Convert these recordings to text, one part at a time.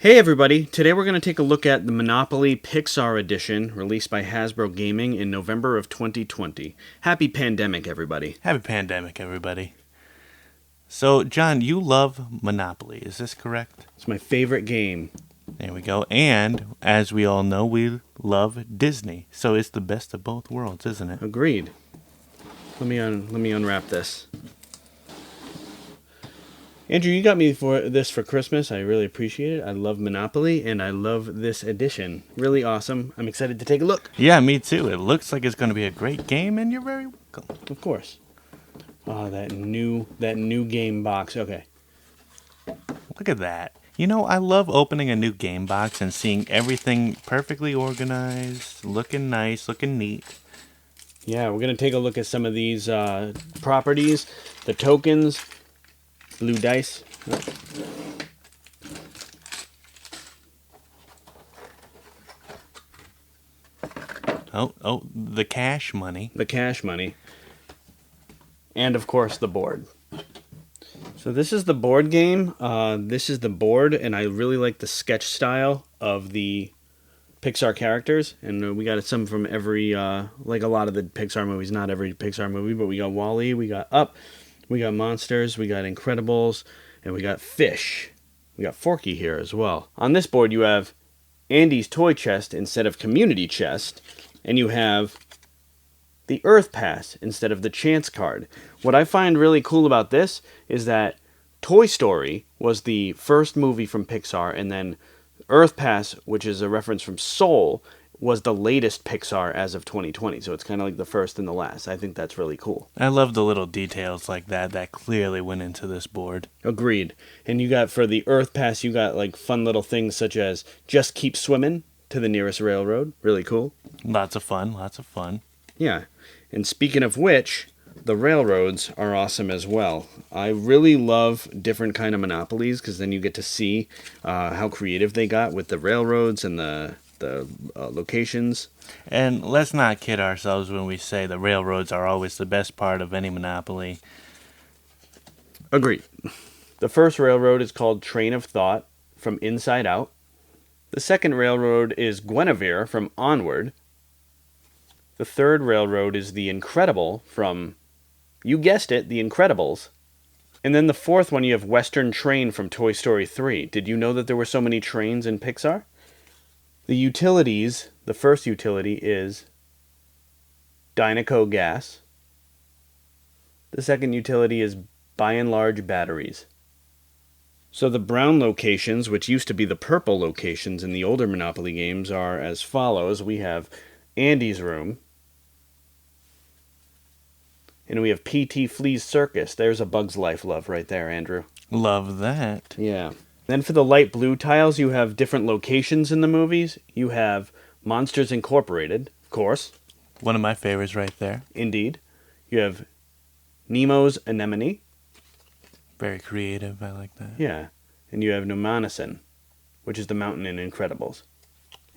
Hey everybody, today we're going to take a look at the Monopoly Pixar Edition released by Hasbro Gaming in November of 2020. Happy pandemic, everybody. Happy pandemic, everybody. So, John, you love Monopoly, is this correct? It's my favorite game. There we go. And, as we all know, we love Disney. So it's the best of both worlds, isn't it? Agreed. Let me unwrap this. Andrew, you got me for Christmas. I really appreciate it. I love Monopoly, and I love this edition. Really awesome. I'm excited to take a look. Yeah, me too. It looks like it's going to be a great game, and you're very welcome. Of course. Oh, that new game box. Okay. Look at that. You know, I love opening a new game box and seeing everything perfectly organized, looking nice, looking neat. Yeah, we're going to take a look at some of these properties, the tokens, blue dice. Oh, the cash money. The cash money. And, of course, the board. So this is the board game. This is the board, and I really like the sketch style of the Pixar characters. And we got some from every, like a lot of the Pixar movies. Not every Pixar movie, but we got WALL-E, we got Up, we got Monsters, we got Incredibles, and we got Fish. We got Forky here as well. On this board, you have Andy's toy chest instead of community chest, and you have the Earth Pass instead of the chance card. What I find really cool about this is that Toy Story was the first movie from Pixar, and then Earth Pass, which is a reference from Soul, was the latest Pixar as of 2020. So it's kind of like the first and the last. I think that's really cool. I love the little details like that clearly went into this board. Agreed. And you got, for the Earth Pass, you got like fun little things such as just keep swimming to the nearest railroad. Really cool. Lots of fun. Yeah. And speaking of which, the railroads are awesome as well. I really love different kind of monopolies because then you get to see how creative they got with the railroads and the locations. And let's not kid ourselves when we say the railroads are always the best part of any monopoly. Agreed. The first railroad is called Train of Thought from Inside Out. The second railroad is Guinevere from Onward. The third railroad is The Incredible from, you guessed it, The Incredibles. And then the fourth one, you have Western Train from Toy Story 3. Did you know that there were so many trains in Pixar? The utilities, the first utility is Dynaco Gas. The second utility is By and Large Batteries. So the brown locations, which used to be the purple locations in the older Monopoly games, are as follows. We have Andy's room. And we have P.T. Flea's Circus. There's a Bug's Life love right there, Andrew. Love that. Yeah. Then for the light blue tiles, you have different locations in the movies. You have Monsters Incorporated, of course. One of my favorites right there. Indeed. You have Nemo's Anemone. Very creative. I like that. Yeah. And you have Numanison, which is the mountain in Incredibles.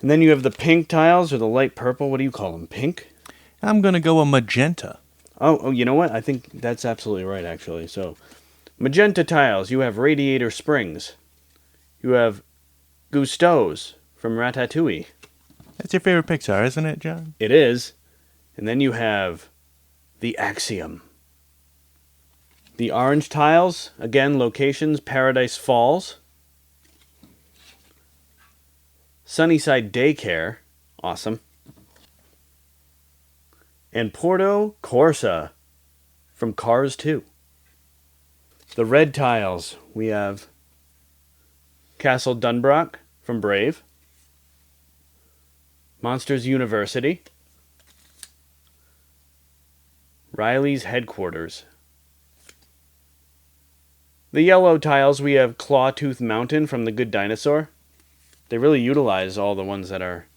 And then you have the pink tiles, or the light purple. What do you call them? Pink? I'm going to go a magenta. Oh, you know what? I think that's absolutely right, actually. So, magenta tiles, you have Radiator Springs. You have Gusteau's from Ratatouille. That's your favorite Pixar, isn't it, John? It is. And then you have the Axiom. The orange tiles, again, locations, Paradise Falls. Sunnyside Daycare, awesome. And Porto Corsa from Cars 2. The red tiles, we have Castle Dunbrock from Brave. Monsters University. Riley's Headquarters. The yellow tiles, we have Clawtooth Mountain from The Good Dinosaur. They really utilize all the ones that are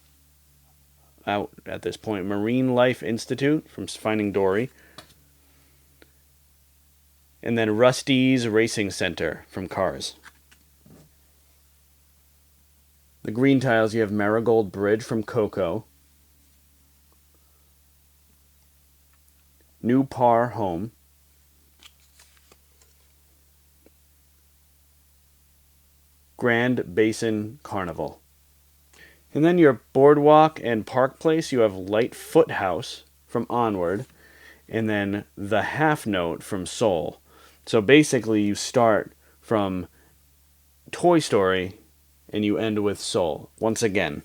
out at this point. Marine Life Institute from Finding Dory. And then Rusty's Racing Center from Cars. The green tiles, you have Marigold Bridge from Coco. New Par Home. Grand Basin Carnival. And then your Boardwalk and Park Place, you have Lightfoot House from Onward, and then the Half Note from Soul. So basically you start from Toy Story and you end with Soul once again.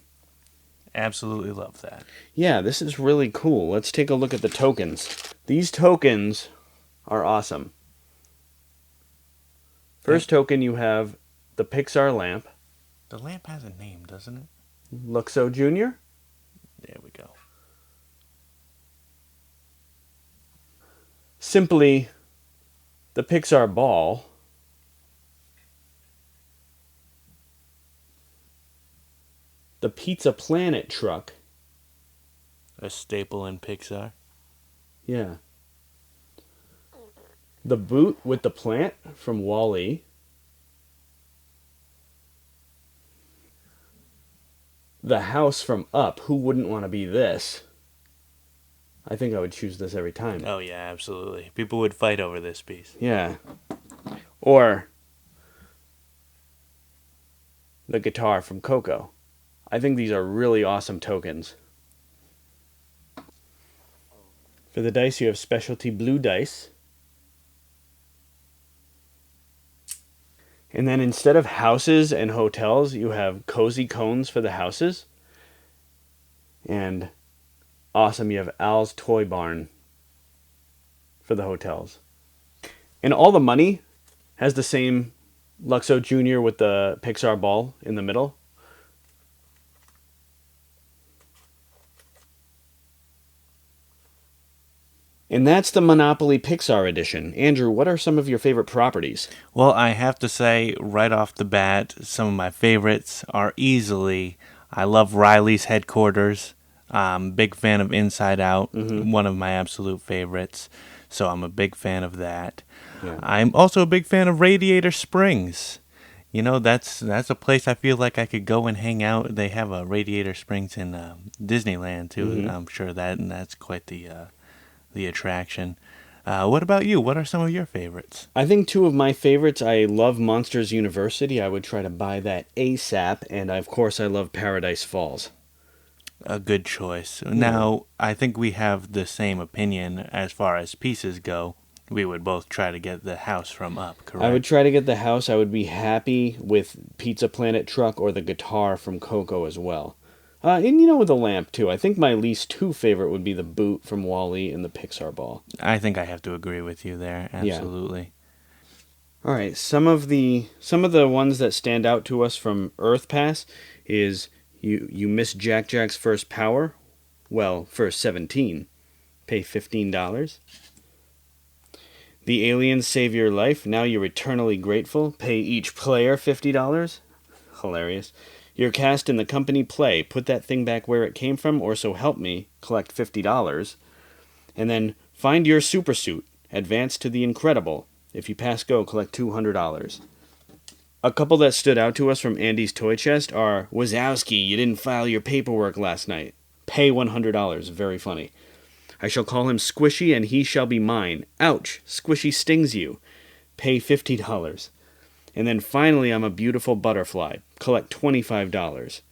Absolutely love that. Yeah, this is really cool. Let's take a look at the tokens. These tokens are awesome. First token, you have the Pixar lamp. The lamp has a name, doesn't it? Luxo Jr. There we go. Simply the Pixar ball. The Pizza Planet truck. A staple in Pixar. Yeah. The boot with the plant from Wall-E. The house from Up. Who wouldn't want to be this? I think I would choose this every time. Oh, yeah, absolutely. People would fight over this piece. Yeah. Or the guitar from Coco. I think these are really awesome tokens. For the dice, you have specialty blue dice. And then instead of houses and hotels, you have cozy cones for the houses. And awesome, you have Al's Toy Barn for the hotels. And all the money has the same Luxo Jr. with the Pixar ball in the middle. And that's the Monopoly Pixar Edition. Andrew, what are some of your favorite properties? Well, I have to say, right off the bat, some of my favorites are easily, I love Riley's Headquarters. Big fan of Inside Out, one of my absolute favorites. So I'm a big fan of that. Yeah. I'm also a big fan of Radiator Springs. You know, that's a place I feel like I could go and hang out. They have a Radiator Springs in Disneyland, too. I'm sure that's quite the attraction. What about you? What are some of your favorites? I think two of my favorites, I love Monsters University. I would try to buy that ASAP. And of course, I love Paradise Falls. A good choice. Now, I think we have the same opinion as far as pieces go. We would both try to get the house from Up, correct? I would try to get the house. I would be happy with Pizza Planet truck or the guitar from Coco as well. And with the lamp too. I think my least two favorite would be the boot from Wall-E and the Pixar ball. I think I have to agree with you there. Absolutely. Yeah. All right. Some of the ones that stand out to us from Earth Pass is you miss Jack's first power. Well, first 17. Pay $15. The aliens save your life. Now you're eternally grateful. Pay each player $50. Hilarious. You're cast in the company play. Put that thing back where it came from, or so help me. Collect $50. And then find your super suit. Advance to the incredible. If you pass go, collect $200. A couple that stood out to us from Andy's toy chest are, Wazowski, you didn't file your paperwork last night. Pay $100. Very funny. I shall call him Squishy, and he shall be mine. Ouch! Squishy stings you. Pay $50. And then finally, I'm a beautiful butterfly. Collect $25.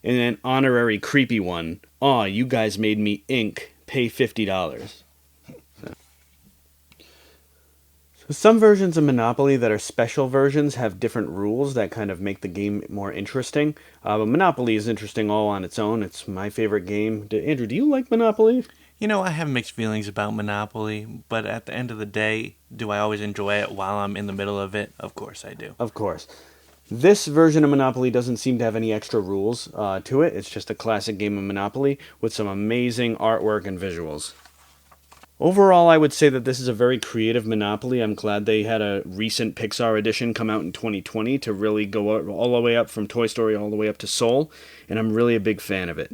And then honorary creepy one. Aw, you guys made me ink. Pay $50. So some versions of Monopoly that are special versions have different rules that kind of make the game more interesting. But Monopoly is interesting all on its own. It's my favorite game. Andrew, do you like Monopoly? You know, I have mixed feelings about Monopoly, but at the end of the day, do I always enjoy it while I'm in the middle of it? Of course I do. Of course. This version of Monopoly doesn't seem to have any extra rules to it. It's just a classic game of Monopoly with some amazing artwork and visuals. Overall, I would say that this is a very creative Monopoly. I'm glad they had a recent Pixar edition come out in 2020 to really go all the way up from Toy Story all the way up to Soul, and I'm really a big fan of it.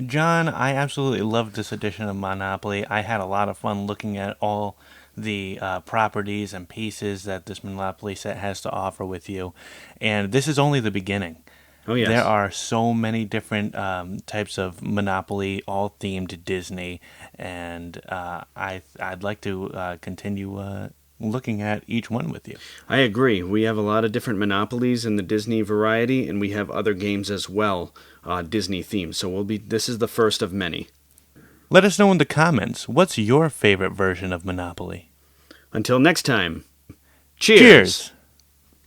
John, I absolutely loved this edition of Monopoly. I had a lot of fun looking at all the properties and pieces that this Monopoly set has to offer with you. And this is only the beginning. Oh, yes. There are so many different types of Monopoly, all themed Disney. And I'd like to continue looking at each one with you. I agree. We have a lot of different Monopolies in the Disney variety, and we have other games as well, Disney themed. So this is the first of many. Let us know in the comments, what's your favorite version of Monopoly? Until next time, cheers! Cheers!